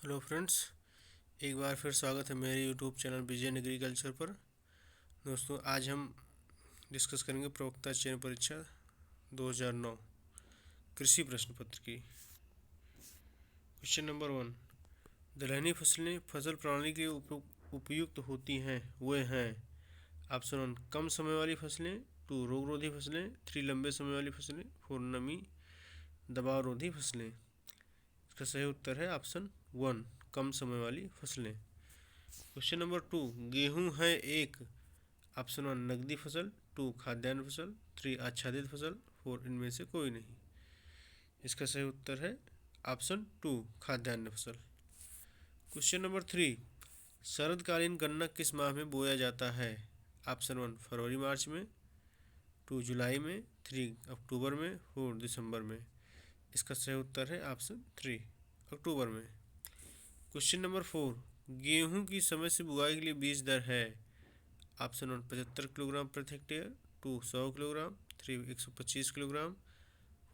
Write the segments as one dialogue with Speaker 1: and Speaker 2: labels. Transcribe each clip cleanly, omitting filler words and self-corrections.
Speaker 1: Hello friends, एक बार फिर स्वागत है मेरे यूट्यूब चैनल विजन एग्रीकल्चर पर। दोस्तों, आज हम डिस्कस करेंगे प्रवक्ता चयन परीक्षा 2009 कृषि प्रश्न पत्र की। क्वेश्चन नंबर 1, दलहनी फसलें फसल प्रणाली के उपयुक्त होती हैं वे हैं। ऑप्शन 1 कम समय वाली फसलें, 2 रोग रोधी फसलें, 3 लंबे समय वाली फसलें, 4 नमी दबाव रोधी फसलें। इसका सही उत्तर है ऑप्शन 1 कम समय वाली फसलें। क्वेश्चन नंबर 2, गेहूं है एक। ऑप्शन 1 नकदी फसल, 2 खाद्यान्न फसल, 3 आच्छादित फसल, 4 इनमें से कोई नहीं। इसका सही उत्तर है ऑप्शन 2 खाद्यान्न फसल। क्वेश्चन नंबर 3, शरदकालीन गन्ना किस माह में बोया जाता है। ऑप्शन 1 फरवरी मार्च में, 2 जुलाई में, 3 अक्टूबर में, 4 दिसंबर में। इसका सही उत्तर है ऑप्शन 3 अक्टूबर में। क्वेश्चन नंबर 4, गेहूं की समय से बुआई के लिए बीज दर है। ऑप्शन 1 75 किलोग्राम प्रति हेक्टेयर, 2 100 किलोग्राम, 3 125 किलोग्राम,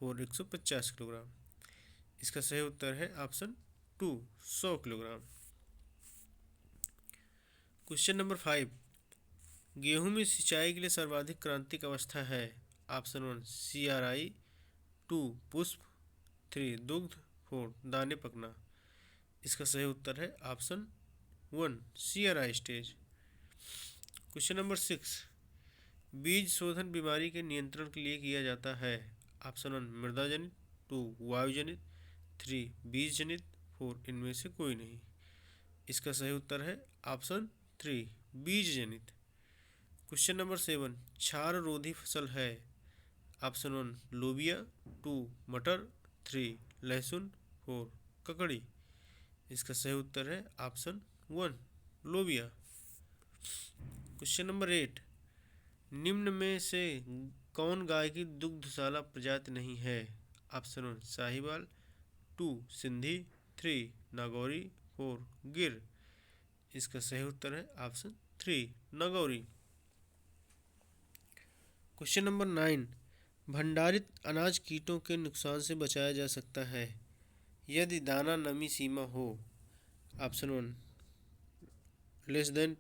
Speaker 1: 4 150 किलोग्राम। इसका सही उत्तर है ऑप्शन 2 100 किलोग्राम। क्वेश्चन नंबर 5, गेहूं में सिंचाई के लिए सर्वाधिक क्रांतिक अवस्था है। ऑप्शन 1 CRI, 2 पुष्प, 3 दुग्ध, 4 दाने पकना। इसका सही उत्तर है option 1 CRI stage. Question number 6, बीज शोधन बीमारी के नियंत्रण के लिए किया जाता है। ऑप्शन 1 मृदा जनित, 2 वायु जनित, 3 बीज जनित, 4 इनमें से कोई नहीं। इसका सही उत्तर है ऑप्शन 3 बीज जनित। क्वेश्चन नंबर 7, क्षार रोधी फसल है। ऑप्शन 1 लोबिया, 2 मटर, 3 लहसुन, 4 ककड़ी। इसका सही उत्तर है ऑप्शन 1 लोबिया। क्वेश्चन नंबर 8, निम्न में से कौन गाय की दुग्धशाला प्रजाति नहीं है। ऑप्शन 1 साहिवाल, 2 सिंधी, 3 नागौरी, 4 गिर। इसका सही उत्तर है ऑप्शन 3 नागौरी। क्वेश्चन नंबर 9, भंडारित अनाज कीटों के नुकसान से बचाया जा सकता है यदि दाना नमी सीमा हो। Option 1 less than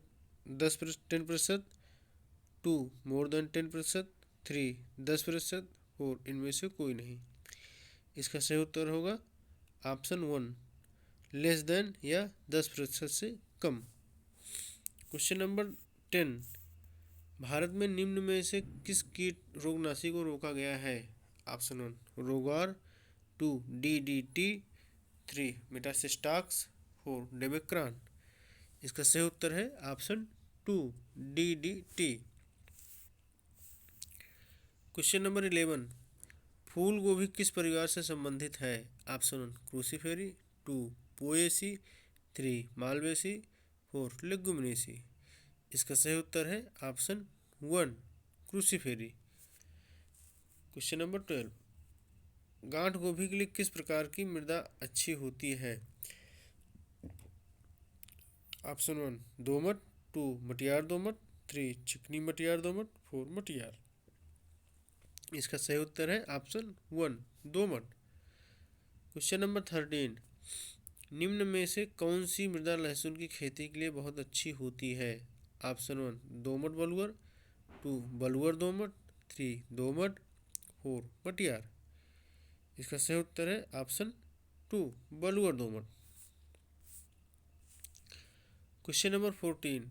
Speaker 1: 10% 2 more than 10%, 3 10%, 4 इनमें से कोई नहीं। इसका सही उत्तर होगा ऑप्शन 1 लेस देन या 10% से कम। क्वेश्चन नंबर 10, भारत में निम्न में से किस कीट रोगनाशी को रोका गया है। Option 1 रोगार, 2 DDT, 3 Metasystox, 4 डेमेक्रान। इसका सही उत्तर है ऑप्शन 2 DDT। क्वेश्चन नंबर 11, फूल गोभी किस परिवार से संबंधित है। ऑप्शन 1 क्रूसीफेरी, 2 पोएसी, 3 मालवेसी, 4 लेगुमिनेसी। इसका सही उत्तर है ऑप्शन 1 क्रूसीफेरी। क्वेश्चन नंबर 12, गांठ गोभी के लिए किस प्रकार की मृदा अच्छी होती है। ऑप्शन 1 दोमट, 2 मटियार दोमट, 3 चिकनी मटियार दोमट, 4 मटियार। इसका सही उत्तर है ऑप्शन 1 दोमट। क्वेश्चन नंबर 13, निम्न में से कौन सी मृदा लहसुन की खेती के लिए बहुत अच्छी होती है। ऑप्शन 1 दोमट बलुअर, 2 बलुअर दोमट, 3 दोमट, 4 मटियार। इसका सही उत्तर है ऑप्शन 2 बलुअर दोमट। क्वेश्चन नंबर 14,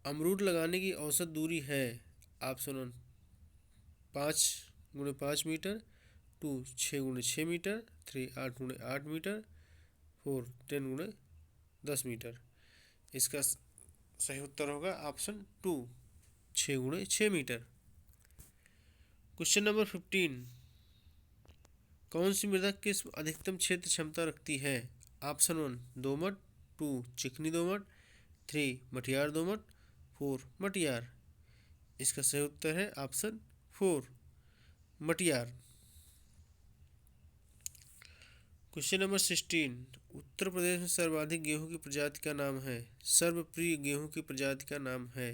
Speaker 1: अमरूद लगाने की औसत दूरी है। Option 1 5 × 5 metre, 2 6 × 6 metre, 3 8 × 8 metre, 4 10 × 10 metre. इसका सही उत्तर होगा ऑप्शन 2 6 × 6 मीटर। क्वेश्चन नंबर 15, कौन सी मृदा किस अधिकतम क्षेत्र क्षमता रखती है। ऑप्शन 1 दोमट, 2 चिकनी दोमट, 3 मटियार दोमट, 4 मटियार। इसका सही उत्तर है ऑप्शन 4 मटियार। क्वेश्चन नंबर 16, उत्तर प्रदेश में सर्वाधिक गेहूं की प्रजाति का नाम है। सर्वप्रिय गेहूं की प्रजाति का नाम है।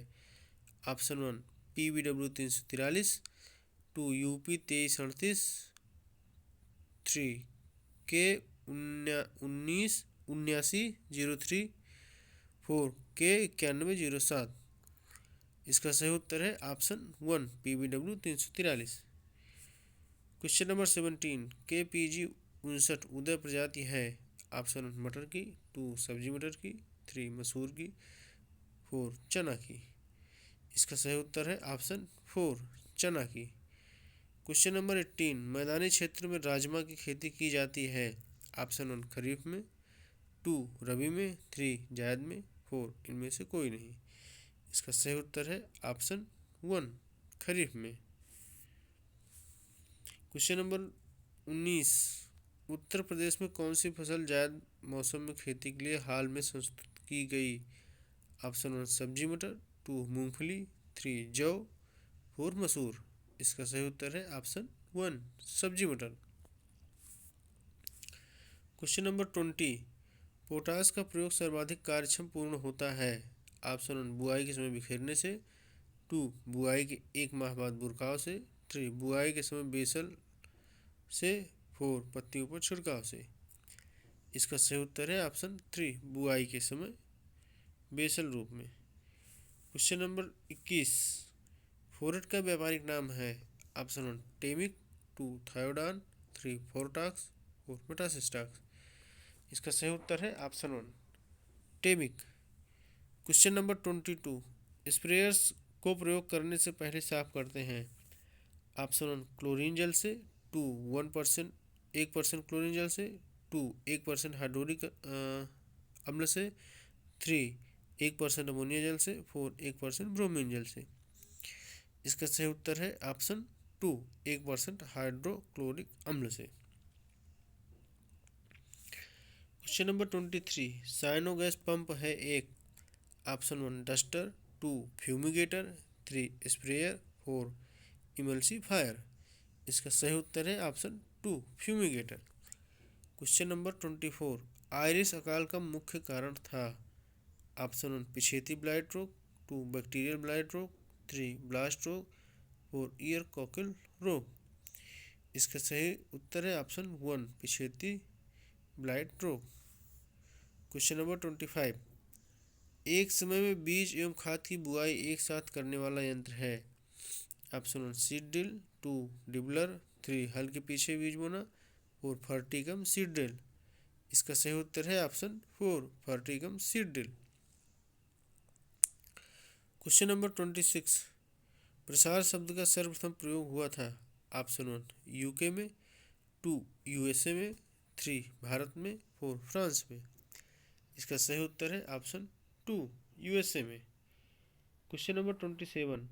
Speaker 1: ऑप्शन 1 PBW 343, 2 UP 2338, 3 K 19, 7903 के 9107। इसका सही उत्तर है option 1 PBW 343। Question number 17 KPG 59 उदय प्रजाति है। ऑप्शन 1 मटर की, 2 सब्जी मटर की, 3 मसूर की, 4 चना की। इसका सही उत्तर है ऑप्शन 4 चना की। क्वेश्चन नंबर 18 मैदानी क्षेत्र में राजमा की खेती की जाती है। ऑप्शन 1 खरीफ में, 2 रबी में, 3 जायद में, 4 इनमें से कोई नहीं। इसका सही उत्तर है ऑप्शन 1 खरीफ में। क्वेश्चन नंबर 19 उत्तर प्रदेश में कौन सी फसल जायद मौसम में खेती के लिए हाल में संशोधित की गई। ऑप्शन 1 सब्जी मटर, 2 मूंगफली, 3 जौ, 4 मसूर। इसका सही उत्तर है ऑप्शन 1 सब्जी मटर। क्वेश्चन नंबर 20 पोटास का प्रयोग सर्वाधिक कार्यक्षम पूर्ण होता है। ऑप्शन 1 बुआई के समय बिखेरने से, 2 बुआई के 1 माह बाद बुरकाव से, 3 बुआई के समय बेसल से, 4 पत्तियों पर छिड़काव से। इसका सही उत्तर है ऑप्शन 3 बुआई के समय बेसल रूप में। क्वेश्चन नंबर 21 फोरेट का व्यापारिक नाम है। Option 1 टेमिक, 2 थायोडान, 3 फोर्टाक्स, 4 Metasystox. इसका सही उत्तर है ऑप्शन 1 टेमिक। क्वेश्चन नंबर 22 स्प्रेयर्स को प्रयोग करने से पहले साफ करते हैं। ऑप्शन 1 क्लोरीन जल से, 2 1% क्लोरीन जल से, 2 1% हाइड्रोक्लोरिक अम्ल से, 3 1% अमोनिया जल से, 4 1% ब्रोमीन जल से। इसका सही उत्तर है ऑप्शन 2 1% हाइड्रोक्लोरिक अम्ल से। Question number 23 cyano gas pump है एक। Option 1 duster, 2 fumigator, 3 sprayer, 4 emulsifier. इसका सही उत्तर है option 2 fumigator. Question number 24 Irish अकाल का मुख्य कारण था। ऑप्शन 1 पिछेती ब्लाइट रोग, 2 बैक्टीरियल ब्लाइट रोग, 3 ब्लास्ट रोग, 4 ईयर कॉकल रोग। इसका सही उत्तर है ऑप्शन 1 पिछेती ब्लाइट रोग। क्वेश्चन नंबर 25 एक समय में बीज एवं खाद की बुआई एक साथ करने वाला यंत्र है। ऑप्शन 1 सीड ड्रिल, 2 डिबलर, 3 हल के पीछे बीज बोना, 4 फर्टिकम सीड ड्रिल। इसका सही उत्तर है ऑप्शन 4 फर्टिकम सीड ड्रिल। क्वेश्चन नंबर 26 प्रसार शब्द का सर्वप्रथम प्रयोग हुआ था। ऑप्शन 1 यूके में, 2 यूएसए में, 3 भारत में, 4 फ्रांस में। इसका सही उत्तर है ऑप्शन 2 यूएसए में। क्वेश्चन नंबर 27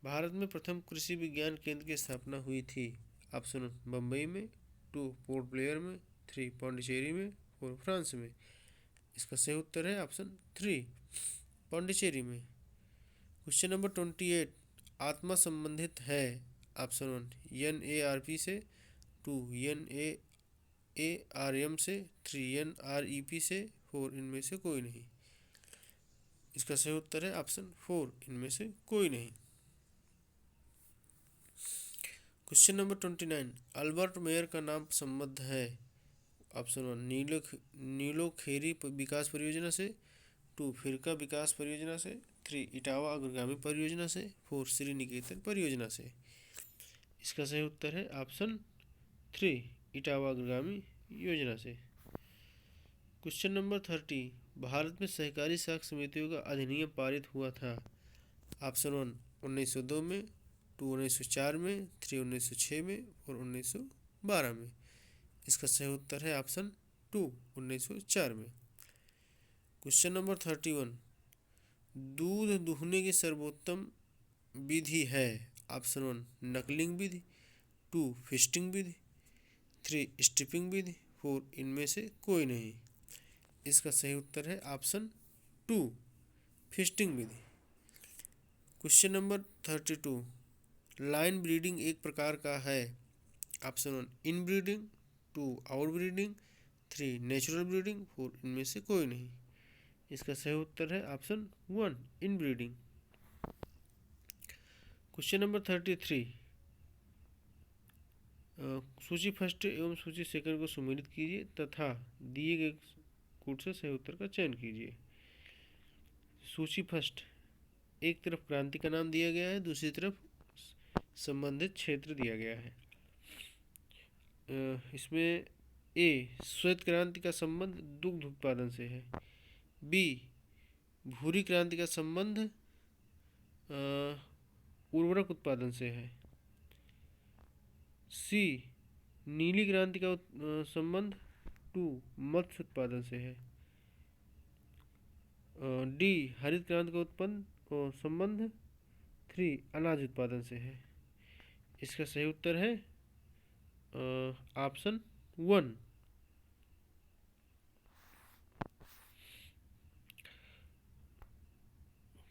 Speaker 1: भारत में प्रथम कृषि विज्ञान केंद्र की स्थापना हुई थी। ऑप्शन 1 बम्बई में, 2 पोर्ट ब्लेयर में, 3 पौंडीचेरी में, 4 फ्रांस में। इसका सही उत्तर है ऑप्शन 3 पौंडीचेरी में। क्वेश्चन नंबर 28 आत्मा संबंधित है। ऑप्शन 1 NARP से, 2 NAARM से, 3 NREP से, 4 इनमें से कोई नहीं। इसका सही उत्तर है ऑप्शन 4 इनमें से कोई नहीं। क्वेश्चन नंबर 29 अल्बर्ट मेयर का नाम संबद्ध है। ऑप्शन 1 नीलोखेरी विकास परियोजना से, 2 फिरका विकास परियोजना से, 3 इटावा अग्रगामी परियोजना से, 4 श्री निकेतन परियोजना से। इसका सही उत्तर है ऑप्शन 3 इटावा अग्रगामी योजना से। क्वेश्चन नंबर 30 भारत में सहकारी साख समितियों का अधिनियम पारित हुआ था। ऑप्शन 1 1902 में, 2 1904 में, 3 1906 में और 1912 में। इसका सही उत्तर है ऑप्शन 2 1904 में। क्वेश्चन नंबर 31 दूध दूहने की सर्वोत्तम विधि है। ऑप्शन 1 नकलिंग विधि, 2 फिस्टिंग विधि, 3 स्ट्रिपिंग विधि, 4 इनमें से कोई नहीं। इसका सही उत्तर है ऑप्शन 2 फिस्टिंग विधि। क्वेश्चन नंबर 32 लाइन ब्रीडिंग एक प्रकार का है। ऑप्शन 1 इन breeding, 2 out breeding, 3 natural breeding, 4 इनमें से कोई नहीं। इसका सही उत्तर है ऑप्शन 1 इन ब्रीडिंग। क्वेश्चन नंबर 33 सूची फर्स्ट एवं सूची सेकंड को सुमेलित कीजिए तथा दिए गए कूट से सही उत्तर का चयन कीजिए। सूची फर्स्ट, एक तरफ क्रांति का नाम दिया गया है, दूसरी तरफ संबंधित क्षेत्र दिया गया है। इसमें ए, श्वेत क्रांति का संबंध दुग्ध उत्पादन से है। बी, भूरी क्रांति का संबंध उर्वरक उत्पादन से है। सी, नीली क्रांति का संबंध 2 मत्स्य उत्पादन से है। डी, हरित क्रांति का उत्पन्न संबंध 3 अनाज उत्पादन से है। इसका सही उत्तर है ऑप्शन 1।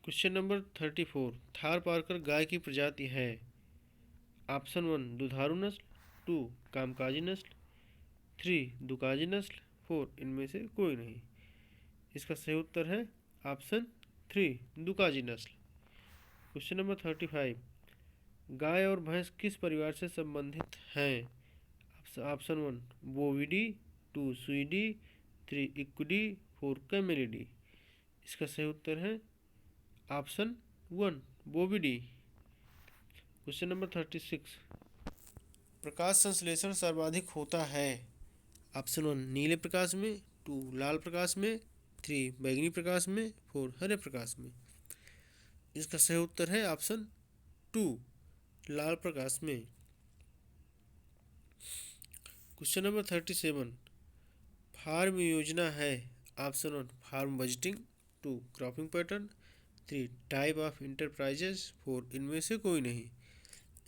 Speaker 1: क्वेश्चन नंबर 34, थार पारकर गाय की प्रजाति है। ऑप्शन 1 दुधारू नस्ल, 2 कामकाजी नस्ल, 3 दुकाजी नस्ल, 4 इनमें से कोई नहीं। इसका सही उत्तर है ऑप्शन 3 दुकाजी नस्ल। क्वेश्चन नंबर 35, गाय और भैंस किस परिवार से संबंधित हैं? ऑप्शन 1 बोविडी, 2 सुइडी, 3 इक्विडी, 4 कैमेलिडी। इसका सही उत्तर है ऑप्शन 1 बोविडी। क्वेश्चन नंबर 36, प्रकाश संश्लेषण सर्वाधिक होता है। ऑप्शन 1 नीले प्रकाश में, 2 लाल प्रकाश में, 3 बैंगनी प्रकाश में, 4 हरे प्रकाश में। इसका सही उत्तर है ऑप्शन 2 लाल प्रकाश में। क्वेश्चन नंबर 37, फार्म योजना है। Option 1 farm budgeting, 2 cropping pattern, 3 type of enterprises, 4 इनमें से कोई नहीं।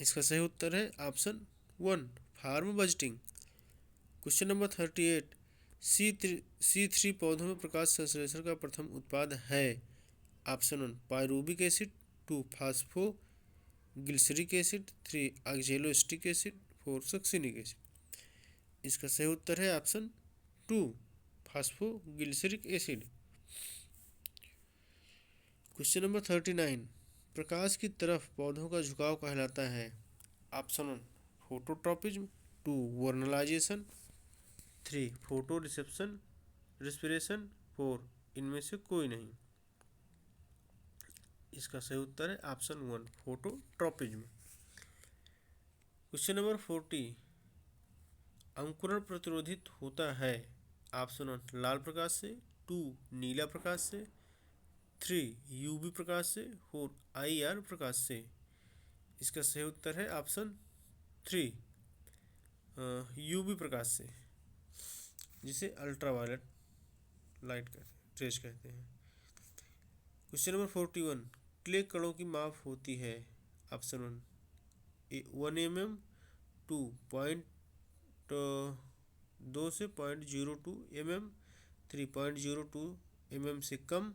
Speaker 1: इसका सही उत्तर है option 1 farm budgeting. Question number 38, C3 पौधों में प्रकाश संश्लेषण का प्रथम उत्पाद है। Option 1 pyruvic acid, 2 phosphoglyceric acid, 3 oxaloacetic acid, 4 succinic acid. इसका सही उत्तर है option 2 phosphoglyceric acid. Question number 39, प्रकाश की तरफ पौधों का झुकाव कहलाता है। Option 1 phototropism, 2 vernalization, 3 photoreception respiration, 4 इनमें से कोई नहीं। इसका सही उत्तर है ऑप्शन 1 फोटोट्रॉपिज्म। क्वेश्चन नंबर 40, अंकुरण प्रतिरोधित होता है। ऑप्शन 1 लाल प्रकाश से, 2 नीला प्रकाश से, 3 यूवी प्रकाश से, 4 IR प्रकाश से। इसका सही उत्तर है ऑप्शन 3 यूवी प्रकाश से, जिसे अल्ट्रावायलेट लाइट रेज कहते हैं। क्वेश्चन नंबर 41, क्ले कणों की माप होती है। ऑप्शन 1 mm, 2 0.2 से 0.02 mm, 3.02 mm से कम,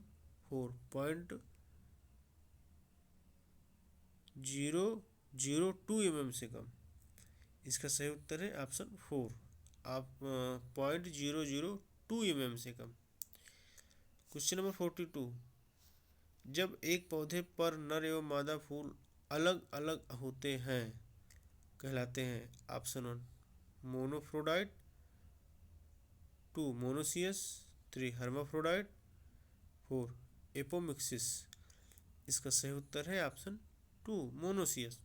Speaker 1: 4.002 mm से कम। इसका सही उत्तर है ऑप्शन 4 0.002 mm से कम। क्वेश्चन नंबर 42, जब एक पौधे पर नर एवं मादा फूल अलग अलग होते हैं कहलाते हैं। Option 1 मोनोफ्रोडाइट, 2 monoecious, 3 hermaphrodite, 4 apomixis. इसका सही उत्तर है option 2 monoecious.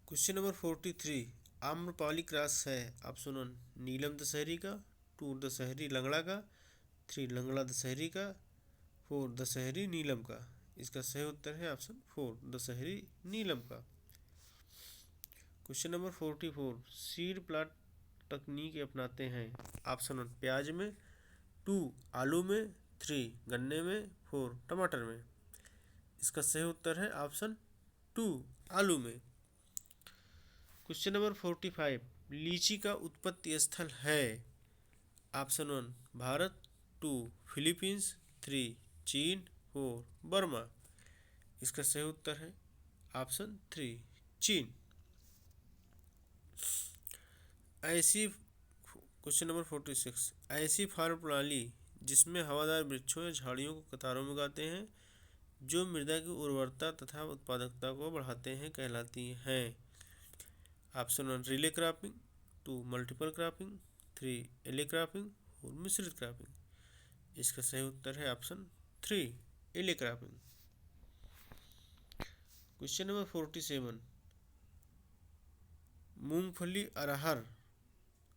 Speaker 1: Question number 43, Amrapali cross है। ऑप्शन 1 नीलम दशहरी का, 2 दशहरी लंगड़ा का, 3 लंगड़ा दशहरी का, 4 दशहरी नीलम का। इसका सही उत्तर है ऑप्शन 4 दशहरी नीलम का। क्वेश्चन नंबर 44, सीड प्लांट तकनीक अपनाते हैं। ऑप्शन 1 प्याज में, 2 आलू में, 3 गन्ने में, 4 टमाटर में। इसका सही उत्तर है ऑप्शन 2 आलू में। क्वेश्चन नंबर 45, लीची का उत्पत्ति स्थल है। ऑप्शन 1 भारत, 2 फिलीपींस, 3 चीन, 4 बर्मा। इसका सही उत्तर है ऑप्शन 3 चीन। क्वेश्चन नंबर 46, ऐसी फार्म प्रणाली जिसमें हवादार वृक्षों या झाड़ियों को कतारों में उगाते हैं जो मृदा की उर्वरता तथा उत्पादकता को बढ़ाते हैं कहलाती हैं। Option 1 relay cropping, 2 multiple cropping, 3 एले क्रॉपिंग, 4 मिश्रित क्रॉपिंग। इसका सही उत्तर है ऑप्शन 3 एले क्रॉपिंग। क्वेश्चन नंबर 47, मूंगफली अरहर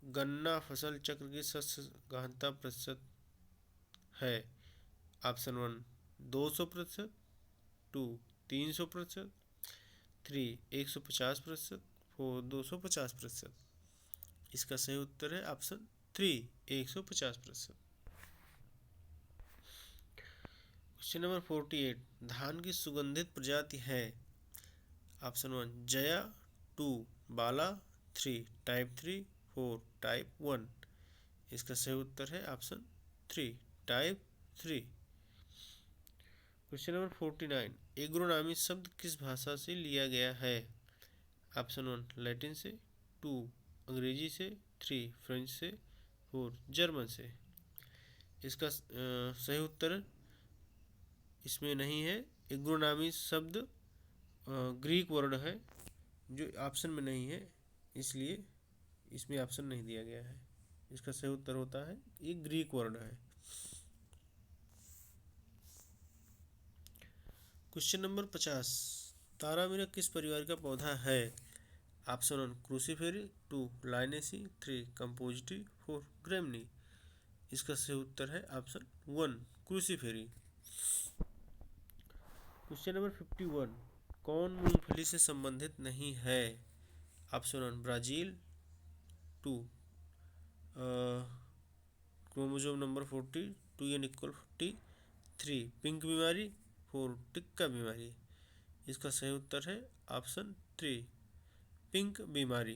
Speaker 1: गन्ना फसल चक्र की शस्य गहनता प्रतिशत है। ऑप्शन 1 200%, 2 300%, 3 150%, 4 250%। इसका सही उत्तर है ऑप्शन 3 150%। क्वेश्चन नंबर 48, धान की सुगंधित प्रजाति है। ऑप्शन 1 जया, 2 बाला, 3 टाइप 3, 4 टाइप 1। इसका सही उत्तर है option 3 type 3। Question number 49, agronomy शब्द किस भाषा से लिया गया है। ऑप्शन 1 लैटिन से, 2 अंग्रेजी से, 3 फ्रेंच से, 4 जर्मन से। इसका सही उत्तर इसमें नहीं है। एग्रोनॉमी शब्द ग्रीक वर्ड है जो ऑप्शन में नहीं है, इसलिए इसमें ऑप्शन नहीं दिया गया है। इसका सही उत्तर होता है ये ग्रीक वर्ड है। क्वेश्चन नंबर 50, तारामीरा किस परिवार का पौधा है। ऑप्शन 1 क्रूसीफेरी, 2 लाइनेसी, 3 कंपोजिटी, 4 ग्रेमनी। इसका सही उत्तर है ऑप्शन 1 क्रूसीफेरी। क्वेश्चन नंबर 51, कौन मूंगफली से संबंधित नहीं है। Option 1 Brazil, 2 chromosome number 40, 2n=40, 3 pink बीमारी, 4 टिक्का बीमारी। इसका सही उत्तर है ऑप्शन 3 पिंक बीमारी।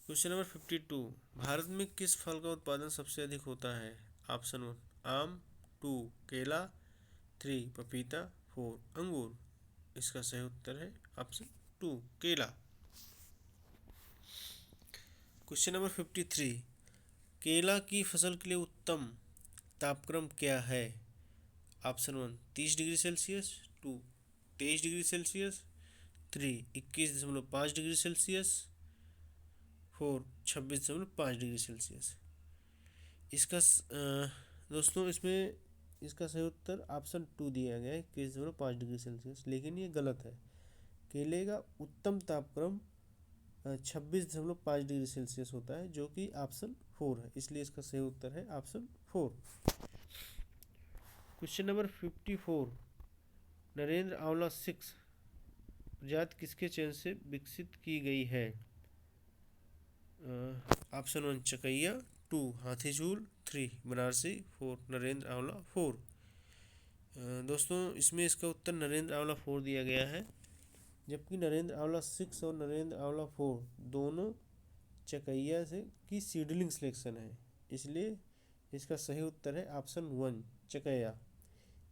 Speaker 1: क्वेश्चन नंबर 52, भारत में किस फल का उत्पादन सबसे अधिक होता है। ऑप्शन 1 आम, 2 केला, 3 पपीता, 4 अंगूर। इसका सही उत्तर है ऑप्शन 2 केला। क्वेश्चन नंबर 53, केला की फसल के लिए उत्तम तापक्रम क्या है। Option 1 30 degree Celsius, 2 23 degree Celsius, 3 21.5 degree Celsius, 4 26.5 degree Celsius. इसका दोस्तों इसमें इसका सही उत्तर ऑप्शन 2 दिया गया है 21.5 डिग्री सेल्सियस, लेकिन ये गलत है। केले का उत्तम तापक्रम 26.5 डिग्री सेल्सियस होता है, जो कि ऑप्शन 4 है, इसलिए इसका सही उत्तर है ऑप्शन 4। क्वेश्चन नंबर 54, नरेंद्र आंवला 6 प्रजाति किसके चयन से विकसित की गई है। ऑप्शन 1 चकैया, 2 हाथीझूल, 3 बनारसी, 4 नरेंद्र आंवला 4। दोस्तों इसमें इसका उत्तर नरेंद्र आंवला 4 दिया गया है, जबकि नरेंद्र आंवला 6 और नरेंद्र आंवला 4 दोनों चकैया से की सीडलिंग सिलेक्शन है, इसलिए इसका सही उत्तर है ऑप्शन 1 चकैया।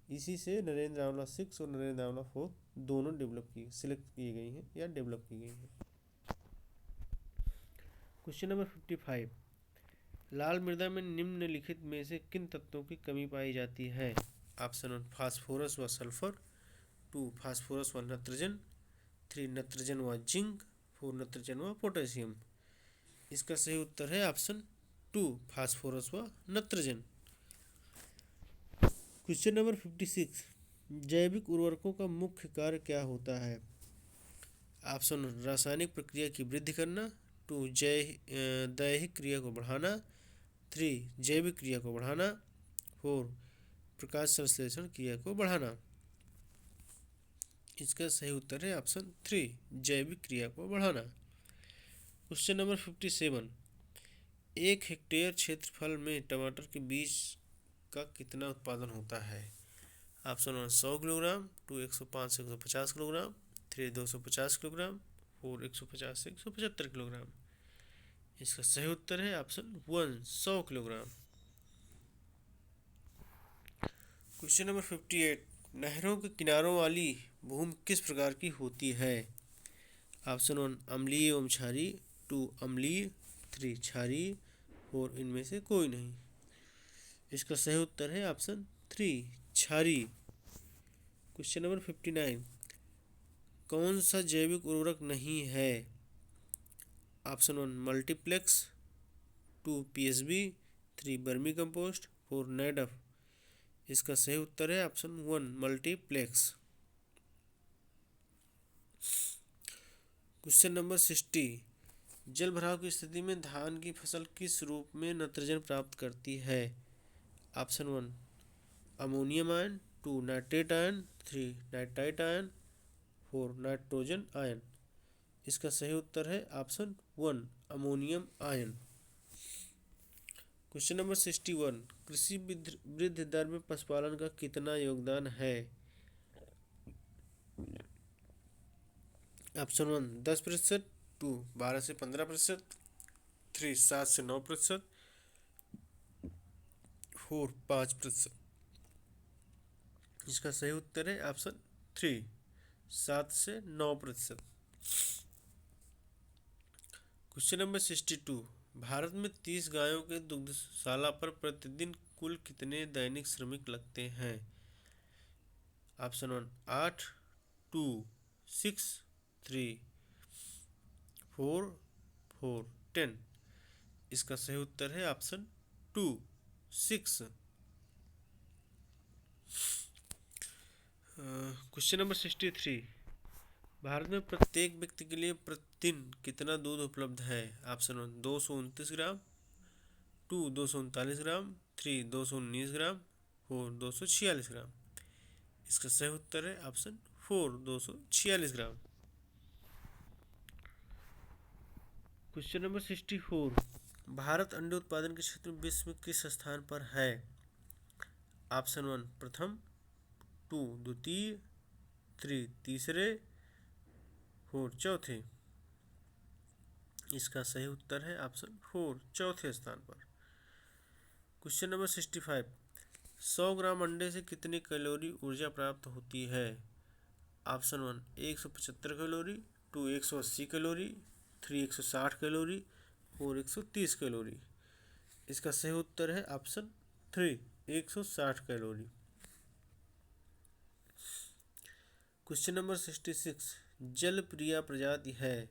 Speaker 1: इसी से नरेंद्र आंवला 6 और नरेंद्र आंवला 4 दोनों सिलेक्ट की गई हैं या डेवलप की गई हैं। क्वेश्चन नंबर 55, लाल मृदा में निम्नलिखित में से किन तत्वों की कमी पाई जाती है। ऑप्शन 1 फास्फोरस व सल्फर, 2 फास्फोरस व नत्रजन, 3 नत्रजन व जिंक, 4 नत्रजन व पोटेशियम। इसका सही उत्तर है ऑप्शन 2 फास्फोरस व नत्रजन। क्वेश्चन नंबर 56, जैविक उर्वरकों का मुख्य कार्य क्या होता है। ऑप्शन 1 रासायनिक प्रक्रिया की वृद्धि करना, 2 दैहिक क्रिया को बढ़ाना, 3 जैविक क्रिया को बढ़ाना, 4 प्रकाश संश्लेषण क्रिया को बढ़ाना। इसका सही उत्तर है ऑप्शन 3 जैविक क्रिया को बढ़ाना। क्वेश्चन नंबर 57, 1 हेक्टेयर क्षेत्रफल में टमाटर के बीज का कितना उत्पादन होता है। ऑप्शन 1 100 किलोग्राम, 2 105 से 150 किलोग्राम, 3 250 किलोग्राम, 4 150 से 175 किलोग्राम। इसका सही उत्तर है ऑप्शन 1 100 किलोग्राम। क्वेश्चन नंबर 58, नहरों के किनारों वाली भूमि किस प्रकार की होती है। ऑप्शन 1 अम्लीय एवं क्षारीय, 2 अम्लीय, 3 क्षारीय, 4 इनमें से कोई नहीं। इसका सही उत्तर है ऑप्शन 3 क्षारीय। क्वेश्चन नंबर 59, कौन सा जैविक उर्वरक नहीं है। Option one multiplex, 2 PSB, 3 vermi compost, 4 नेडफ। इसका सही उत्तर है option one multiplex. Question number 60, जल भराव की स्थिति में धान की फसल किस रूप में नाइट्रोजन प्राप्त करती है? Option one ammonium ion, 2 nitrate ion, 3 nitrite ion, 4 nitrogen ion. इसका सही उत्तर है option one ammonium ion. Question number 61, कृषि वृद्धि दर में पशुपालन का कितना योगदान है? ऑप्शन वन 10%, 2 12 से 15%, 3 7 से 9%, 4 5%। इसका सही उत्तर है ऑप्शन 3 7 से 9%। क्वेश्चन नंबर 62, भारत में 30 गायों के दुग्धशाला पर प्रतिदिन कुल कितने दैनिक श्रमिक लगते हैं? Option one 8, 2 6, 3 4 4 10। इसका सही उत्तर है ऑप्शन 2 6। क्वेश्चन नंबर 63, भारत में प्रत्येक व्यक्ति के लिए प्रतिदिन कितना दूध उपलब्ध है? ऑप्शन वन 229 ग्राम, 2 239 ग्राम, 3 219 ग्राम, 4 246 ग्राम। इसका सही उत्तर है ऑप्शन 4 246 ग्राम। क्वेश्चन नंबर 64, भारत अंडे उत्पादन के क्षेत्र में विश्व में किस स्थान पर है? ऑप्शन वन प्रथम, 2 द्वितीय, 3 तीसरे, 4 चौथे। इसका सही उत्तर है ऑप्शन 4 चौथे स्थान पर। क्वेश्चन नंबर 65, 100 ग्राम अंडे से कितनी कैलोरी ऊर्जा प्राप्त होती है? Option one 175 calorie, 2 180 calorie, 3 160 calorie, 4 130 calorie. इसका सही उत्तर है ऑप्शन 3 160 कैलोरी। क्वेश्चन नंबर 66, जल प्रिया प्रजाति है?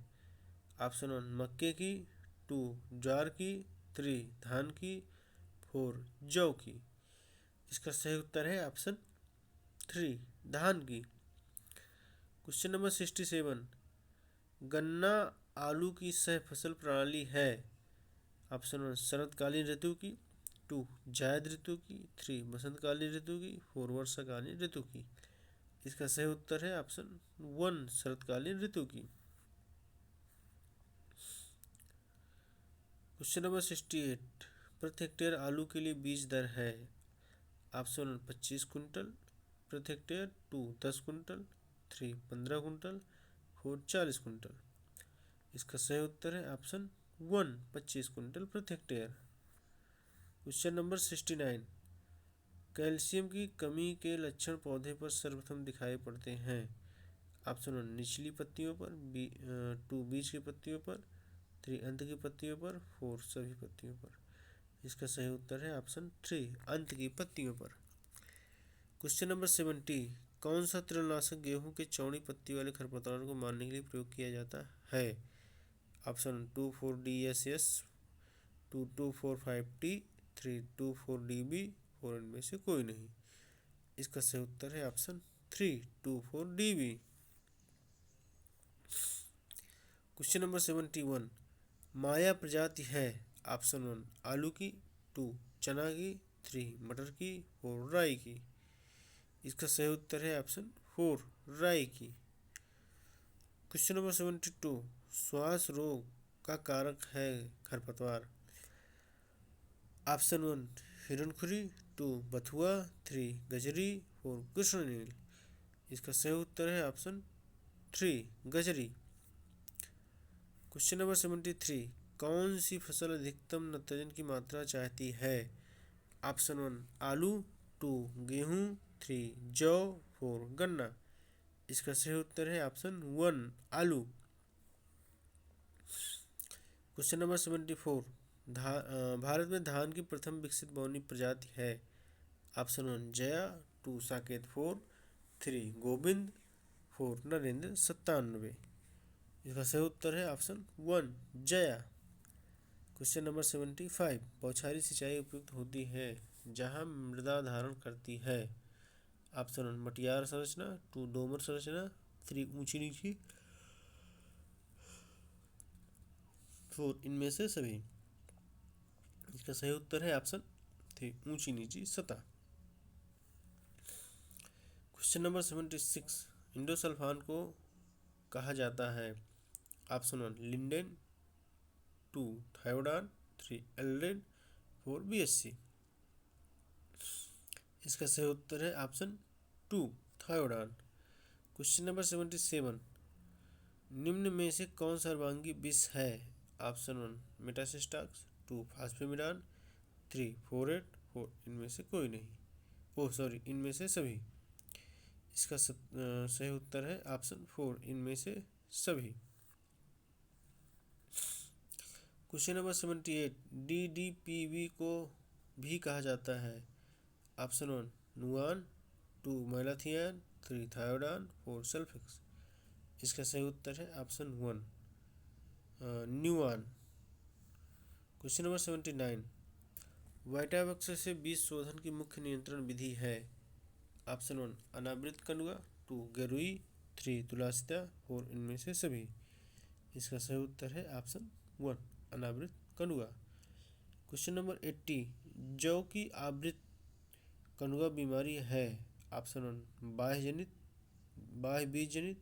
Speaker 1: ऑप्शन वन मक्के की, 2 ज्वार की, 3 धान की, 4 जौ की। इसका सही उत्तर है ऑप्शन 3 धान की। क्वेश्चन नंबर 67, गन्ना आलू की सह फसल प्रणाली है? ऑप्शन वन शरतकालीन ऋतु की, 2 जायद ऋतु की, 3 बसंतकालीन ऋतु की, 4 वर्षाकालीन ऋतु की। इसका सही उत्तर है ऑप्शन वन शरतकालीन ऋतु की। क्वेश्चन नंबर 68, प्रति हेक्टेयर आलू के लिए बीज दर है? ऑप्शन वन 25 कुंटल प्रति हेक्टेयर, 2 10 कुंटल, 3 15 कुंटल, 4 40 कुंटल। इसका सही उत्तर है ऑप्शन वन 25 कुंटल प्रति हेक्टेयर। क्वेश्चन नंबर 69, कैल्शियम की कमी के लक्षण पौधे पर सर्वप्रथम दिखाई पड़ते हैं? ऑप्शन वन निचली पत्तियों पर, 2 बीच की पत्तियों पर, 3 अंत की पत्तियों पर, 4 सभी पत्तियों पर। इसका सही उत्तर है ऑप्शन 3 अंत की पत्तियों पर। क्वेश्चन नंबर 70, कौन सा तृणनाशक गेहूं के चौड़ी पत्ती वाले खरपतवारों को मारने के लिए प्रयोग किया जाता है? ऑप्शन 2,4-DSS, 2,2,4,5-T, 3,2,4-DB, 4 इनमें से कोई नहीं। इसका सही उत्तर है ऑप्शन 3,2,4-DB। क्वेश्चन नंबर 71, माया प्रजाति है? ऑप्शन वन आलू की, 2 चना की, 3 मटर की, 4 राई की। इसका सही उत्तर है ऑप्शन 4 राई की। क्वेश्चन नंबर 72, श्वास रोग का कारक है खरपतवार? ऑप्शन वन हिरणखुरी, 2 बथुआ, 3 गजरी, 4 कृष्णनील। इसका सही उत्तर है ऑप्शन 3 गजरी। क्वेश्चन नंबर 73, कौन सी फसल अधिकतम नाइट्रोजन की मात्रा चाहती है? ऑप्शन वन आलू, 2 गेहूँ, 3 जौ, 4 गन्ना। इसका सही उत्तर है ऑप्शन वन आलू। क्वेश्चन नंबर 74, भारत में धान की प्रथम विकसित बौनी प्रजाति है? Option one Jaya, 2 Saket 4, 3 Govind, 4 Narendra 97। इसका सही उत्तर है ऑप्शन 1 जया। क्वेश्चन नंबर 75, बौछारी सिंचाई उपयुक्त होती है जहां मृदा धारण करती है। ऑप्शन 1 मटियार संरचना, 2 डोमर संरचना, 3 ऊंची नीची, 4 इनमें से सभी। इसका सही उत्तर है ऑप्शन 3 ऊंची नीची सतह। क्वेश्चन नंबर 76, इंडोसल्फान को कहा जाता है। Option 1 lindane, 2 थायोडान, 3 एल्डेन, 4 BSc. इसका सही उत्तर है ऑप्शन 2 थायोडान। क्वेश्चन नंबर 77, निम्न में से कौन सर्वांगी विष है। ऑप्शन 1 मेटासिस्टाक्स, 2 फास्फेमिडान, 3 फोरेट, 4 इनमें से कोई नहीं, इनमें से सभी। इसका सही उत्तर है ऑप्शन 4 इनमें से सभी। क्वेश्चन नंबर 78, DDPV को भी कहा जाता है। Option 1 Nuwan, 2 malathion, 3 थायोडान, 4 सल्फिक्स। इसका सही उत्तर है ऑप्शन 1 न्यूआन। क्वेश्चन नंबर 79, वाइटावैक्स से बीज शोधन की मुख्य नियंत्रण विधि है। ऑप्शन 1 अनावृत कंडुआ, 2 गेरुई, 3 तुलासिता, 4 इनमें से सभी। इसका सही उत्तर है ऑप्शन 1 अनावृत कंडुआ। क्वेश्चन नंबर 80, जौ की आवृत कंडुआ बीमारी है। ऑप्शन 1 बाह्य बीज जनित,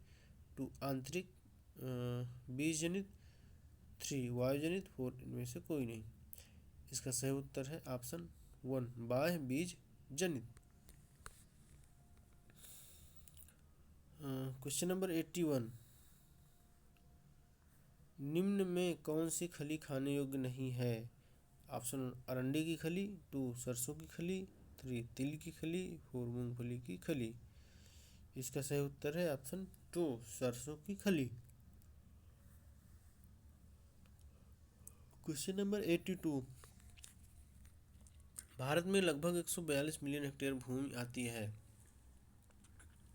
Speaker 1: 2 आंतरिक बीज जनित, 3 वायु जनित, 4 इनमें से कोई नहीं। इसका सही उत्तर है ऑप्शन 1 बाह्य बीज जनित। क्वेश्चन नंबर 81, निम्न में कौन सी खली खाने योग्य नहीं है। ऑप्शन 1 अरंडी की खली, 2 सरसों की खली, 3 तिल की खली, 4 मूंगफली की खली। इसका सही उत्तर है ऑप्शन 2 सरसों की खली। क्वेश्चन नंबर 82, भारत में लगभग 142 मिलियन हेक्टेयर भूमि आती है।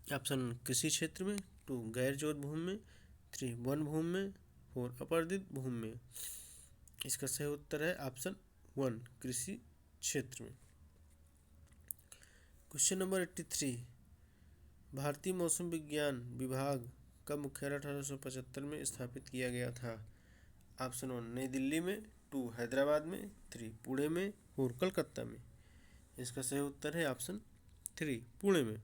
Speaker 1: ऑप्शन कृषि क्षेत्र में, 2 गैर जोत भूमि में, 3 वन भूमि में, 4 अपर्दित भूमि में। इसका सही उत्तर है ऑप्शन 1 कृषि क्षेत्र में। क्वेश्चन नंबर 83, भारतीय मौसम विज्ञान विभाग का मुख्यालय 1875 में स्थापित किया गया था। ऑप्शन 1 नई दिल्ली में, 2 हैदराबाद में, 3 पुणे में, 4 कलकत्ता में। इसका सही उत्तर है ऑप्शन 3 पुणे में।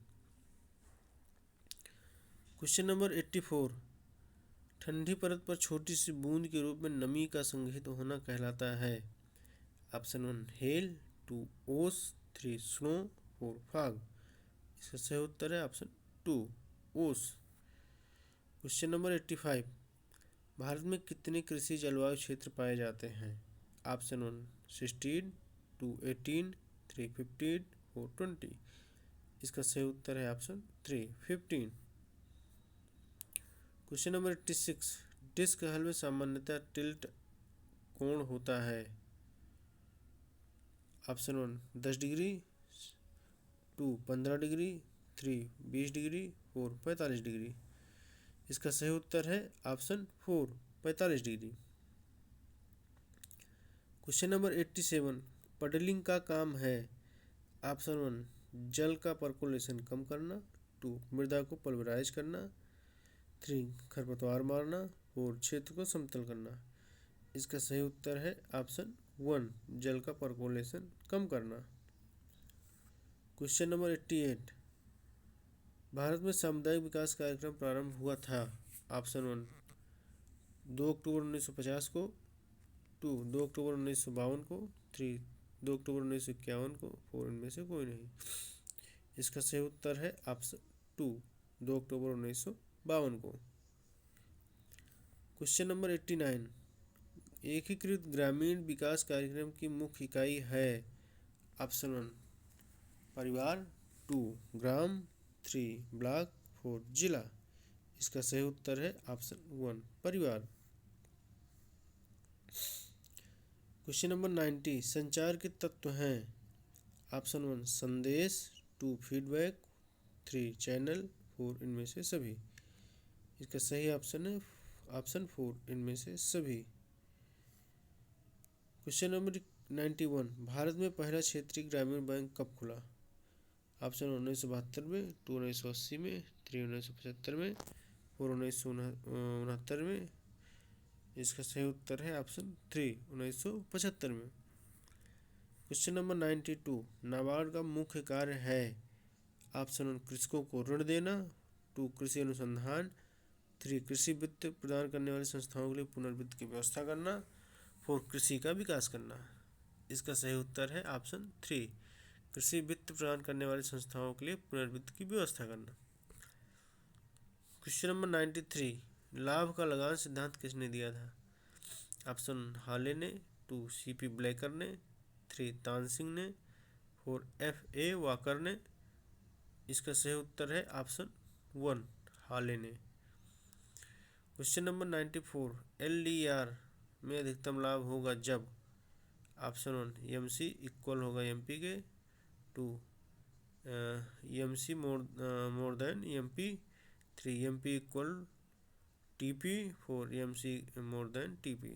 Speaker 1: क्वेश्चन नंबर 84, ठंडी परत पर छोटी सी बूंद के रूप में नमी का संग्रहित होना कहलाता है। ऑप्शन 1 हेल, 2 ओस, 3 स्नो, 4 फॉग। इसका सही उत्तर है ऑप्शन 2 ओस। क्वेश्चन नंबर 85, भारत में कितने कृषि जलवायु क्षेत्र पाए जाते हैं। ऑप्शन 1 16, 2 18, 3 15, 4 20। इसका सही उत्तर है ऑप्शन 3 15। क्वेश्चन नंबर 86, डिस्क हल में सामान्यतः टिल्ट कोण होता है। Option 1 10 degree, 2 15 degree, 3 20 degree, 4 45 degree. इसका सही उत्तर है option 4 45 degree. Question number 87, puddling का काम है। ऑप्शन 1 जल का पर्कोलेशन कम करना, 2 मृदा को पल्वराइज करना, 3 खरपतवार मारना, 4 क्षेत्र को समतल करना। इसका सही उत्तर है ऑप्शन 1 जल का पर्कोलेशन कम करना। क्वेश्चन नंबर 88, भारत में सामुदायिक विकास कार्यक्रम प्रारंभ हुआ था। ऑप्शन 1 2 अक्टूबर 1950 को, 2 अक्टूबर 1952 को, 3 2 अक्टूबर 1951 को, 4 इनमें से कोई नहीं। इसका सही उत्तर है ऑप्शन 2 अक्टूबर 1952 को। क्वेश्चन नंबर 89, एकीकृत ग्रामीण विकास कार्यक्रम की मुख्य इकाई है। ऑप्शन 1 परिवार, 2 ग्राम, 3 ब्लॉक, 4 जिला। इसका सही उत्तर है ऑप्शन 1 परिवार। क्वेश्चन नंबर 90, संचार के तत्व हैं। ऑप्शन 1 संदेश, 2 फीडबैक, 3 चैनल, 4 इनमें से सभी। इसका सही ऑप्शन है ऑप्शन 4 इनमें से सभी। क्वेश्चन नंबर 91, भारत में पहला क्षेत्रीय ग्रामीण बैंक कब खुला? ऑप्शन 1972 में, 2 1980 में, 3 1975 में, 4 1969 में। इसका सही उत्तर है ऑप्शन 3 1975 में। क्वेश्चन नंबर 92, नाबार्ड का मुख्य कार्य है? ऑप्शन 1 कृषकों को ऋण देना, 2 कृषि अनुसंधान, 3 कृषि वित्त प्रदान करने वाली संस्थाओं के लिए पुनर्वित्त की व्यवस्था करना, 4 कृषि का विकास करना। इसका सही उत्तर है ऑप्शन 3 कृषि वित्त प्रदान करने वाली संस्थाओं के लिए पुनर्वित्त की व्यवस्था करना। क्वेश्चन नंबर 93, लाभ का लगान सिद्धांत किसने दिया था? ऑप्शन हाले ने, 2 सीपी ब्लेकर ने, 3 तानसिंह ने, 4 एफए वाकर ने। इसका सही उत्तर है ऑप्शन 1 हाले ने। क्वेश्चन नंबर 94, एलडीआर में अधिकतम लाभ होगा जब? ऑप्शन 1 एमसी इक्वल होगा एमपी के, 2 MC more than MP, 3 MP equal TP, 4 MC more than TP.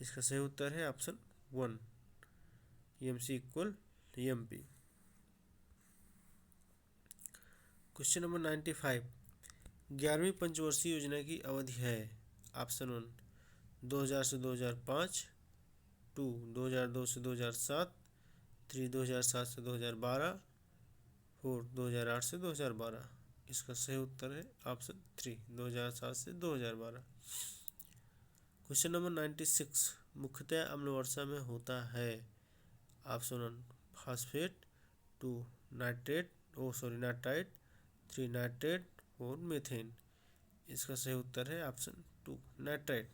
Speaker 1: इसका सही उत्तर है option 1 MC equal MP. Question number 95, 11वीं पंचवर्षीय योजना की अवधि है? ऑप्शन 1 2000 से 2005, 2 2002 से 2007, 3 2007 से 2012, 4 2008 से 2012। इसका सही उत्तर है ऑप्शन 3 2007 से 2012। क्वेश्चन नंबर 96, मुख्यतः अम्ल वर्षा में होता है? Option 1 phosphate, 2 nitrite, 3 nitrate, 4 methane. इसका सही उत्तर है ऑप्शन 2 नाइट्राइट।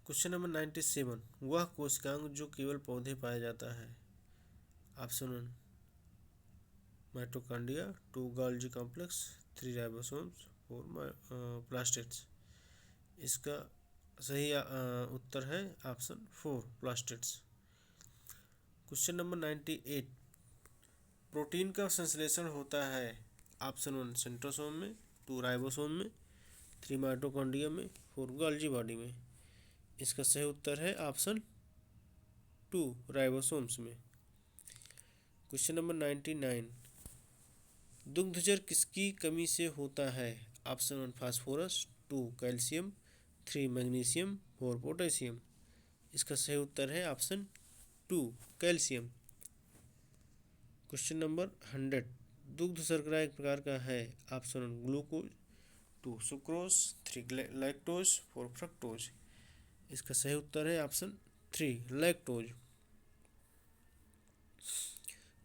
Speaker 1: क्वेश्चन नंबर 97, वह कोशिकांग जो केवल पौधे पाया जाता है? Option 1 mitochondria, 2 Golgi complex, 3 ribosomes, 4 plastids. इसका सही उत्तर है option 4 plastids. Question number 98, protein का संश्लेषण होता है? ऑप्शन 1 सेंट्रोसोम में, 2 राइबोसोम में, 3 माइटोकॉन्ड्रिया में, 4 गोल्गी बॉडी में। इसका सही उत्तर है ऑप्शन 2 राइबोसोम्स में। क्वेश्चन नंबर 99, दुग्धजर किसकी कमी से होता है? Option 1 phosphorus, 2 calcium, 3 magnesium, 4 potassium. इसका सही उत्तर है ऑप्शन 2 कैल्शियम। क्वेश्चन नंबर 100, दुग्ध शर्करा एक प्रकार का है? Option 1 glucose, 2 sucrose, 3 lactose, 4 fructose. इसका सही उत्तर है option 3 lactose.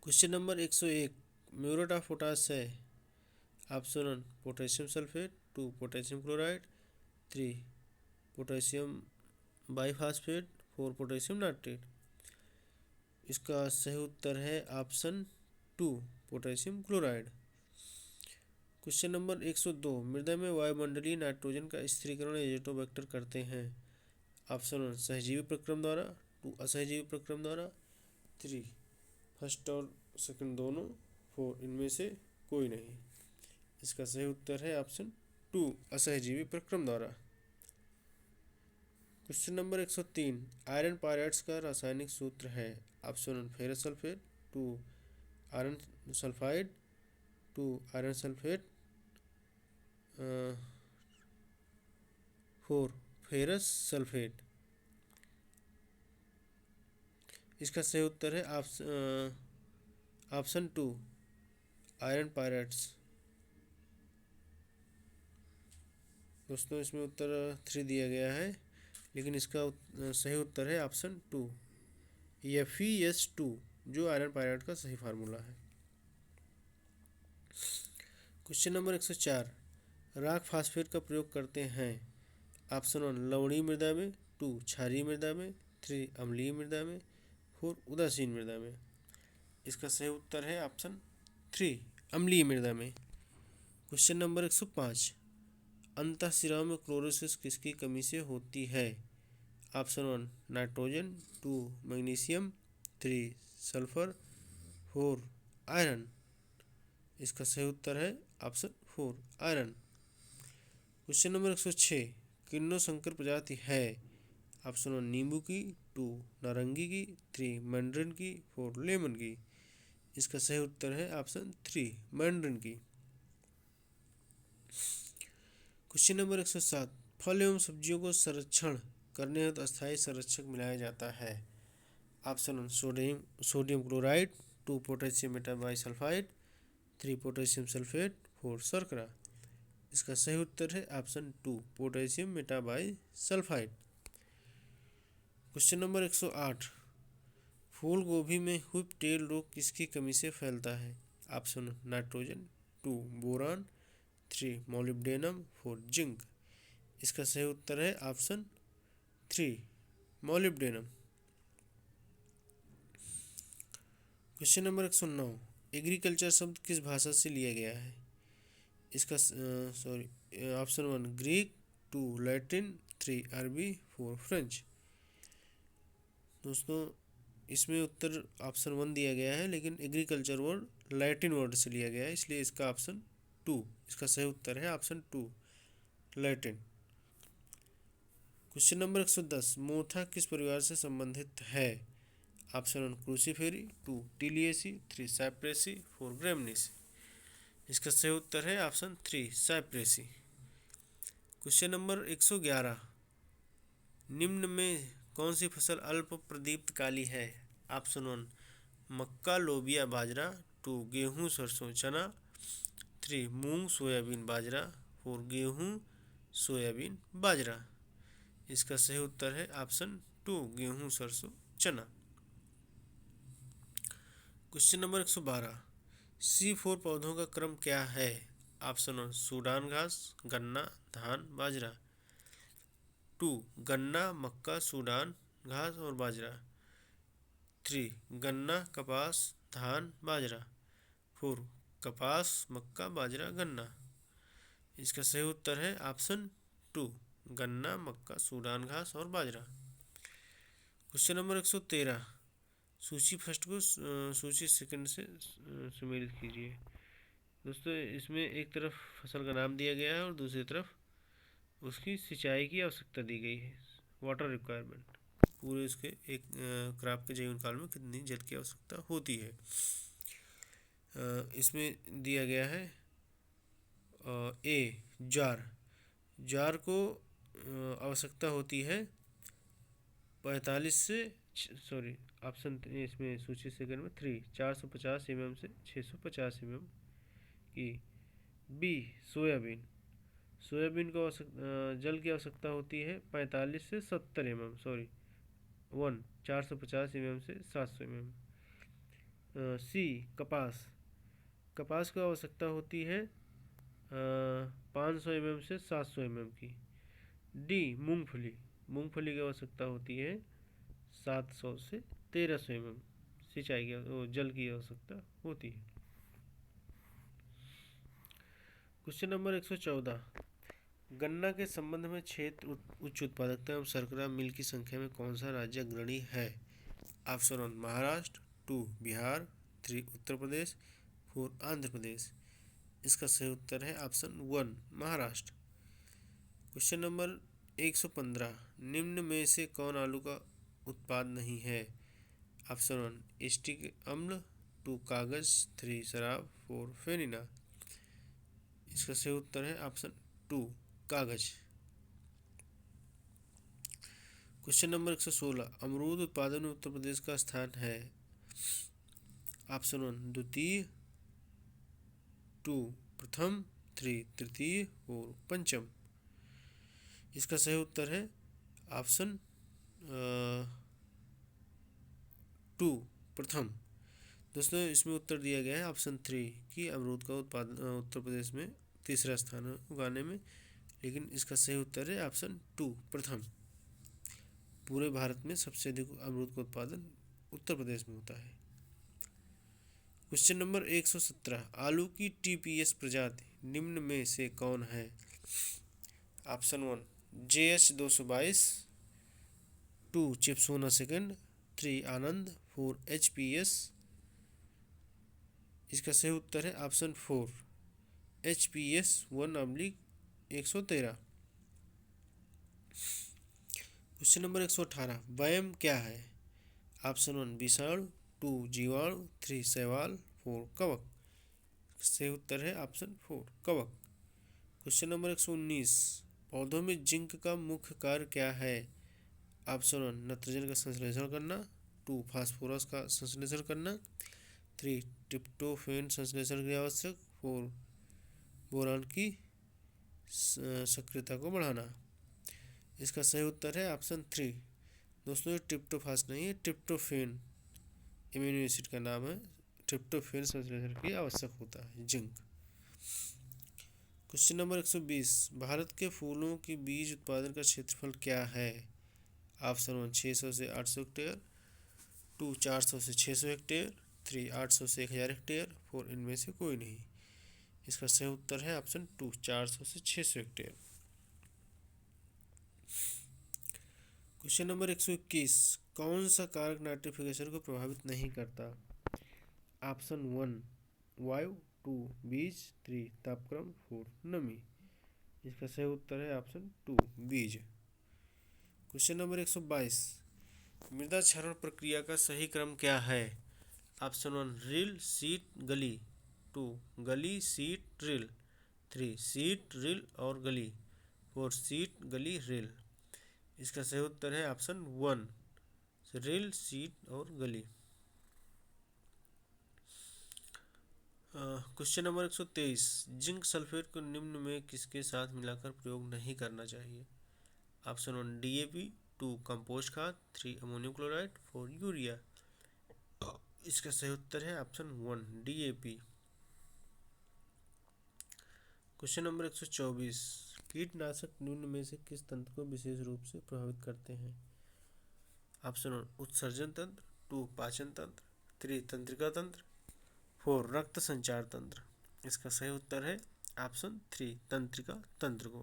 Speaker 1: Question number 101, muriate of potash है? Option 1 potassium sulphate, 2 potassium chloride, 3 potassium biphosphate, 4 potassium nitrate. इसका सही उत्तर है option 2 potassium chloride. Question number 102, मृदा में वायुमंडलीय नाइट्रोजन का स्थिरीकरण एजोटोबैक्टर करते हैं? ऑप्शन 1 सहजीवी प्रक्रम द्वारा, 2 असहजीवी प्रक्रम द्वारा, 3 फर्स्ट और सेकंड दोनों, 4 इनमें से कोई नहीं। इसका सही उत्तर है ऑप्शन 2 असहजीवी प्रक्रम द्वारा। क्वेश्चन नंबर 103, आयरन पायराइड्स का रासायनिक सूत्र है? Option 1 ferrous sulphate, 2 iron sulphide, 2 iron sulphate, 4 ferrous sulphate. इसका सही उत्तर है ऑप्शन 2 आयरन पायराइड्स। दोस्तों इसमें उत्तर 3 दिया गया है, लेकिन इसका सही उत्तर है ऑप्शन 2 FeS2 जो आयरन पायराइड का सही फार्मूला है। क्वेश्चन नंबर 104, राख फास्फेट का प्रयोग करते हैं? ऑप्शन 1 लवणीय मृदा में, 2 क्षारीय मृदा में, 3 अम्लीय मृदा में, 4 उदासीन मृदा में। इसका सही उत्तर है ऑप्शन 3 अम्लीय मृदा में। क्वेश्चन नंबर 105, अंतःशिराओं में क्लोरोसिस किसकी कमी से होती है? Option 1 nitrogen, 2 magnesium, 3 sulphur, 4 iron. इसका सही उत्तर है ऑप्शन 4 आयरन। क्वेश्चन नंबर 106 किरणों संकर प्रजाति है। ऑप्शन 1 नींबू की, 2 नारंगी की, 3 मैंड्रिन की, 4 लेमन की। इसका सही उत्तर है ऑप्शन 3 मैंड्रिन की। क्वेश्चन नंबर 107 फल एवं सब्जियों को संरक्षण करने हेतु अस्थायी संरक्षक मिलाया जाता है। Option 1 sodium chloride, 2 potassium metabisulphite, 3 potassium sulphate, 4 शर्करा। इसका सही उत्तर है option 2 potassium metabisulphite. Question number 108 फूल गोभी में हुप टेल रोग किसकी कमी से फैलता है। Option 1 nitrogen, 2 boron, 3 molybdenum, 4 zinc. इसका सही उत्तर है option 3 molybdenum. Question number 109 agriculture शब्द किस भाषा से लिया गया है। इसका ऑप्शन 1 ग्रीक, 2 लैटिन, 3 अरबी, 4 फ्रेंच। दोस्तों इसमें उत्तर ऑप्शन 1 दिया गया है, लेकिन एग्रीकल्चर वर्ड लैटिन वर्ड से लिया गया है, इसलिए इसका ऑप्शन 2 इसका सही उत्तर है ऑप्शन 2 लैटिन। क्वेश्चन नंबर 110 मोथा किस परिवार से संबंधित है। ऑप्शन 1 क्रूसीफेरी, 2 टिलिएसी, 3 साइप्रेसी, 4 ग्रेमनीस। इसका सही उत्तर है ऑप्शन 3 साइप्रेसी। क्वेश्चन नंबर 111 निम्न में कौन सी फसल अल्प प्रदीप्त काली है। ऑप्शन 1 मक्का लोबिया बाजरा, 2 गेहूँ सरसों चना, 3 मूंग सोयाबीन बाजरा, 4 गेहूँ सोयाबीन बाजरा। इसका सही उत्तर है ऑप्शन 2 गेहूँ सरसों चना। क्वेश्चन नंबर 112 C4 पौधों का क्रम क्या है। ऑप्शन 1 सूडान घास, गन्ना, धान, बाजरा, 2 गन्ना मक्का सूडान घास और बाजरा, 3 गन्ना कपास धान बाजरा, 4 कपास मक्का बाजरा गन्ना। इसका सही उत्तर है ऑप्शन 2 गन्ना मक्का सूडान घास और बाजरा। क्वेश्चन नंबर 113 सूची फर्स्ट को सूची सेकंड से सुमेलित कीजिए। दोस्तों इसमें एक तरफ फसल का नाम दिया गया है और दूसरी तरफ उसकी सिंचाई की आवश्यकता दी गई है, वाटर रिक्वायरमेंट। पूरे इसके एक क्रॉप के जीवन काल में कितनी जल की आवश्यकता होती है। इसमें दिया गया है ए जार को आवश्यकता होती है 45 से ऑप्शन इसमें सूची सेकंड में 3 450 mm से 650 mm की। बी सोयाबीन को जल की आवश्यकता होती है 45 से 70 mm 450 mm से 700 mm। सी कपास को आवश्यकता होती है 500 mm से 700 mm की। डी मूंगफली की आवश्यकता होती है 700 से 1300 mm सिंचाई की जल की आवश्यकता होती है। क्वेश्चन नंबर 114 गन्ना के संबंध में क्षेत्र उच्च उत्पादकता एवं शर्करा मिल की संख्या में कौन सा राज्य अग्रणी है। ऑप्शन 1 महाराष्ट्र, 2 बिहार, 3 उत्तर प्रदेश, 4 आंध्र प्रदेश। इसका सही उत्तर है ऑप्शन 1 महाराष्ट्र। क्वेश्चन नंबर 115 निम्न में से कौन आलू का उत्पाद नहीं है। ऑप्शन 1 एसिटिक अम्ल, 2 कागज, 3 शराब, 4 फेनिना। इसका सही उत्तर है ऑप्शन 2 कागज। क्वेश्चन नंबर 116 अमरूद उत्पादन में उत्तर प्रदेश का स्थान है। ऑप्शन 1 द्वितीय, 2 प्रथम, 3 तृतीय और पंचम। इसका सही उत्तर है ऑप्शन 2 प्रथम। दोस्तों इसमें उत्तर दिया गया है ऑप्शन 3 कि अमरूद का उत्पादन उत्तर प्रदेश में तीसरा स्थान है उगाने में, लेकिन इसका सही उत्तर है ऑप्शन 2 प्रथम। पूरे भारत में सबसे अधिक अमरूद का उत्पादन उत्तर प्रदेश में होता है। क्वेश्चन नंबर 117 आलू की TPS प्रजाति निम्न में से कौन है। ऑप्शन 1 JH 222, 2 चिप्सोना सेकंड, 3 आनंद, 4 HPS। इसका सही उत्तर है ऑप्शन 4 HPS 1/113। क्वेश्चन नंबर 118, वयम क्या है? ऑप्शन 1 विषाणु, 2 जीवाणु, 3 शैवाल, 4 कवक। सही उत्तर है ऑप्शन 4 कवक। क्वेश्चन नंबर 119, पौधों में जिंक का मुख्य कार्य क्या है? ऑप्शन 1 नाइट्रोजन का संश्लेषण करना, 2 फास्फोरस का संश्लेषण करना, 3 ट्रिप्टोफैन संश्लेषण के लिए आवश्यक, 4 बोरान की सक्रियता को बढ़ाना। इसका सही उत्तर है ऑप्शन 3। दोस्तों ये ट्रिप्टोफास नहीं है, ट्रिप्टोफैन इम्यूनो एसिड का नाम है। ट्रिप्टोफैन संश्लेषण के लिए आवश्यक होता है जिंक। क्वेश्चन नंबर 120, भारत के फूलों के बीज उत्पादन का क्षेत्रफल क्या है? ऑप्शन 1 600 से 800 हेक्टेयर, 2 400 से 600 हेक्टेयर, 3 800 से 1000 हेक्टेयर, 4 इनमें से कोई नहीं। इसका सही उत्तर है ऑप्शन 2 400 से 600 हेक्टेयर। क्वेश्चन नंबर 121, कौन सा कारक नाइट्रिफिकेशन को प्रभावित नहीं करता? ऑप्शन 1 वायु, 2 बीज, 3 तापक्रम, 4 नमी। इसका सही उत्तर है ऑप्शन 2 बीज। क्वेश्चन नंबर 122, मृदा क्षरण प्रक्रिया का सही क्रम क्या है? ऑप्शन 1 रिल सीट गली, 2 गली सीट रिल, 3 सीट रिल और गली, 4 सीट गली रिल। इसका सही उत्तर है ऑप्शन 1 रिल सीट और गली। क्वेश्चन नंबर 123, जिंक सल्फेट को निम्न में किसके साथ मिलाकर प्रयोग नहीं करना चाहिए? ऑप्शन 1 DAP, 2 कंपोस्ट खाद, 3 अमोनियम क्लोराइड, 4 यूरिया। इसका सही उत्तर है ऑप्शन 1 DAP। क्वेश्चन नंबर 124, कीटनाशक निम्न में से किस तंत्र को विशेष रूप से प्रभावित करते हैं? ऑप्शन 1 उत्सर्जन तंत्र, 2 पाचन तंत्र, 3 तंत्रिका तंत्र, 4 रक्त संचार तंत्र। इसका सही उत्तर है ऑप्शन 3 तंत्रिका तंत्र को।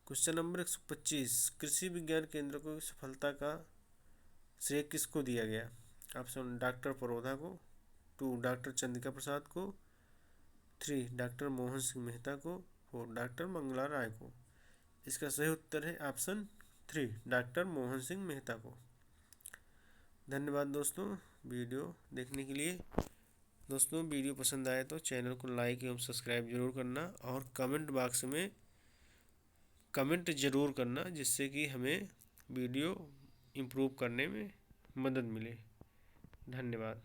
Speaker 1: क्वेश्चन नंबर 125, कृषि विज्ञान केंद्र को सफलता का श्रेय किसको दिया गया? ऑप्शन 1 डॉक्टर परोधा को, 2 डॉक्टर चंद्रिका प्रसाद को, 3 डॉक्टर मोहन सिंह मेहता को, 4 डॉक्टर मंगला राय को। इसका सही उत्तर है ऑप्शन 3 डॉक्टर मोहन सिंह मेहता को। धन्यवाद दोस्तों वीडियो देखने के लिए। दोस्तों वीडियो पसंद आए तो चैनल को लाइक एवं सब्सक्राइब जरूर करना और कमेंट बॉक्स में कमेंट ज़रूर करना, जिससे कि हमें वीडियो इम्प्रूव करने में मदद मिले। धन्यवाद।